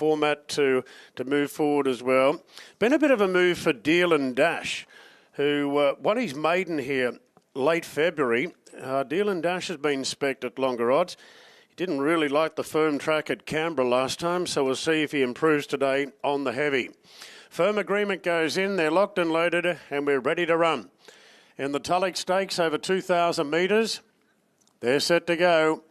format to move forward as well. Been a bit of a move for Deal and Dash, who won his maiden here late February. Deal and Dash has been spec'd at longer odds. He didn't really like the firm track at Canberra last time, so we'll see if he improves today on the heavy. Firm Agreement goes in, they're locked and loaded, and we're ready to run. In the Tulloch Stakes over 2,000 metres, they're set to go.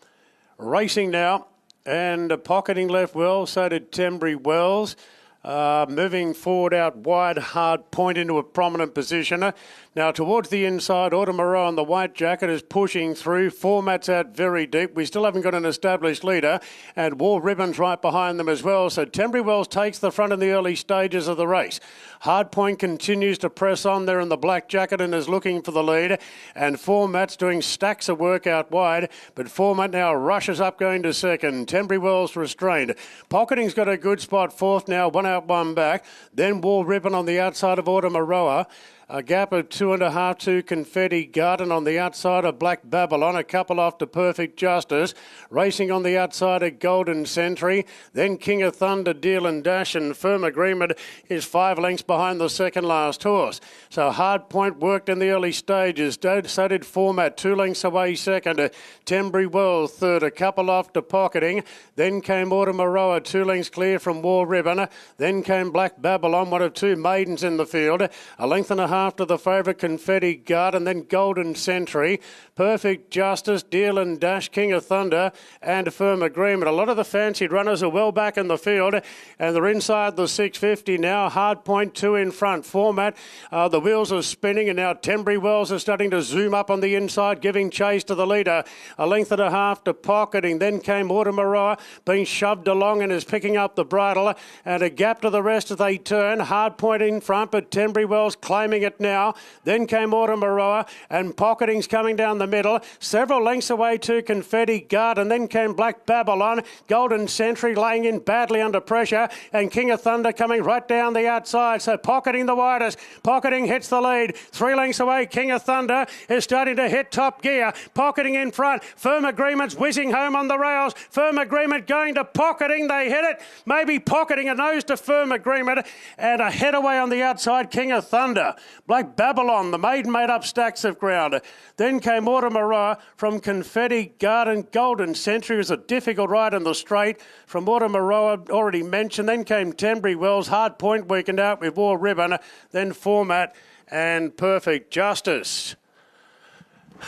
Racing now, and pocketing left well, so did Tembry Wells. Moving forward out wide, hard point into a prominent position. Now towards the inside, Automaro on the white jacket is pushing through. Format's out very deep. We still haven't got an established leader, and War Ribbon's right behind them as well. So Tembry Wells takes the front in the early stages of the race. Hard point continues to press on there in the black jacket and is looking for the lead. And Format's doing stacks of work out wide, but Format now rushes up going to second. Tembry Wells restrained. Pocketing's got a good spot fourth now, one out, one back. Then War Ribbon on the outside of Automaro. A gap of 2.5 to Confetti Garden on the outside of Black Babylon. A couple off to Perfect Justice. Racing on the outside of Golden Century. Then King of Thunder, Deal and Dash, and Firm Agreement is 5 lengths behind the second last horse. So Hard Point worked in the early stages. So did Format, 2 lengths away second. Tembry Wells third. A couple off to Pocketing. Then came Automaro, 2 lengths clear from War Ribbon. Then came Black Babylon, one of 2 maidens in the field. A length and a half to the favourite Confetti Garden, then Golden Century, Perfect Justice, Deal and Dash, King of Thunder and Firm Agreement. A lot of the fancied runners are well back in the field and they're inside the 650 now. Hard Point 2 in front. Format, the wheels are spinning and now Tembry Wells is starting to zoom up on the inside, giving chase to the leader. A length and a half to Pocketing. Then came Automaro, being shoved along and is picking up the bridle, and a gap to the rest as they turn. Hard Point in front, but Tembry Wells claiming it now. Then came Automaro, and Pocketing's coming down the middle. Several lengths away to Confetti Garden. Then came Black Babylon. Golden Century laying in badly under pressure, and King of Thunder coming right down the outside. So Pocketing the widest. Pocketing hits the lead. 3 lengths away, King of Thunder is starting to hit top gear. Pocketing in front. Firm Agreement's whizzing home on the rails. Firm Agreement going to Pocketing. They hit it. Maybe Pocketing a nose to Firm Agreement, and a head away on the outside, King of Thunder. Black Babylon, the maiden made up stacks of ground. Then came Automaro from Confetti Garden. Golden Century was a difficult ride in the straight from Automaro, already mentioned. Then came Tembry Wells. Hard Point weakened out with War Ribbon. Then Format and Perfect Justice.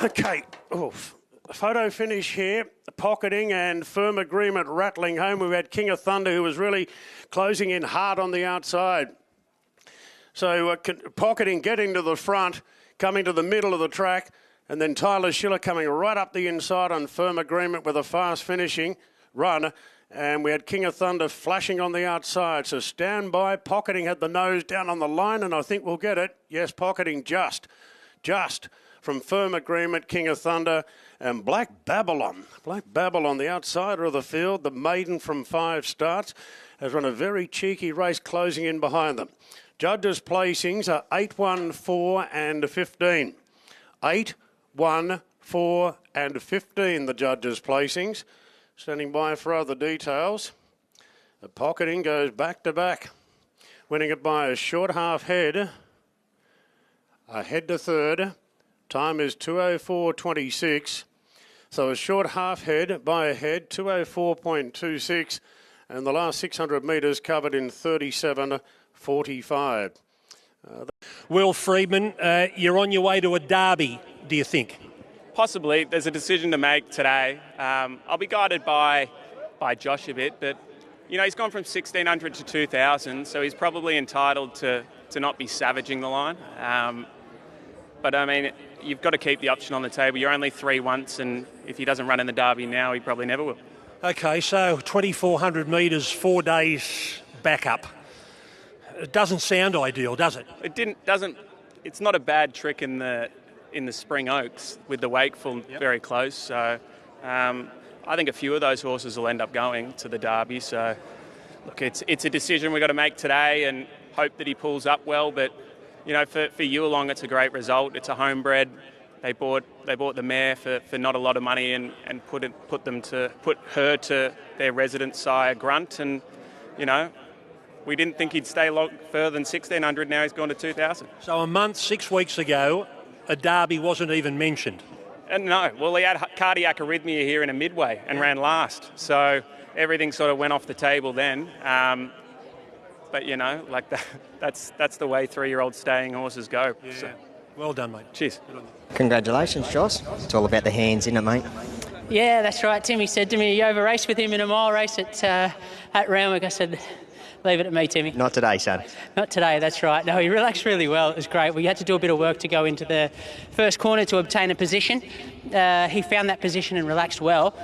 Okay, photo finish here. Pocketing and Firm Agreement rattling home. We had King of Thunder, who was really closing in hard on the outside. So Pocketing getting to the front, coming to the middle of the track, and then Tyler Schiller coming right up the inside on Firm Agreement with a fast finishing run. And we had King of Thunder flashing on the outside. So stand by. Pocketing had the nose down on the line, and I think we'll get it. Yes, Pocketing just from Firm Agreement, King of Thunder, and Black Babylon. Black Babylon, the outsider of the field, the maiden from 5 starts, has run a very cheeky race closing in behind them. Judges' placings are 8, 1, 4 and 15. 8, 1, 4 and 15, the judges' placings. Standing by for other details. The Pocketing goes back to back, winning it by a short half head. Ahead to third. Time is 2:04.26. So a short half head by a head, 2:04.26. And the last 600 metres covered in 37:45. Will Freedman, you're on your way to a derby, do you think? Possibly. There's a decision to make today. I'll be guided by Josh a bit, but you know, he's gone from 1,600 to 2,000, so he's probably entitled to not be savaging the line. But I mean, you've got to keep the option on the table. You're only 3 once, and if he doesn't run in the derby now, he probably never will. Okay, so 2,400 metres, 4 days back up. It doesn't sound ideal, does it? It's not a bad trick in the Spring Oaks with the Wakeful very close. So I think a few of those horses will end up going to the derby. So look, it's a decision we've got to make today and hope that he pulls up well. But you know, for Yulong, it's a great result. It's a homebred. They bought the mare for not a lot of money and put her to their resident sire Grunt, and you know, we didn't think he'd stay further than 1,600. Now he's gone to 2,000. So a month, 6 weeks ago, a derby wasn't even mentioned. And no, well, he had cardiac arrhythmia here in a midway and ran last. So everything sort of went off the table then. But, you know, like that's the way 3-year-old staying horses go. Yeah. So. Well done, mate. Cheers. Congratulations, Josh. It's all about the hands, isn't it, mate? Yeah, that's right. Timmy said to me, you over-raced with him in a mile race at Randwick. I said, leave it at me, Timmy. Not today, son. Not today, that's right. No, he relaxed really well. It was great. We had to do a bit of work to go into the first corner to obtain a position. He found that position and relaxed well.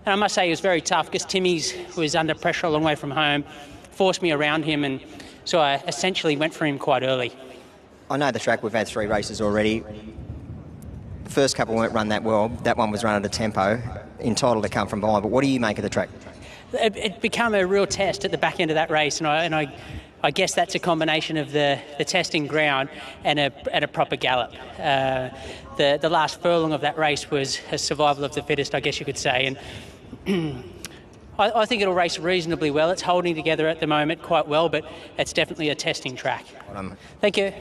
And I must say he was very tough because Timmy's was under pressure a long way from home, forced me around him, and so I essentially went for him quite early. I know the track, we've had 3 races already. The first couple weren't run that well. That one was run at a tempo, entitled to come from behind. But what do you make of the track? It became a real test at the back end of that race, and I guess that's a combination of the testing ground and a proper gallop. The last furlong of that race was a survival of the fittest, I guess you could say. And I think it'll race reasonably well. It's holding together at the moment quite well, but it's definitely a testing track. Well done. Thank you.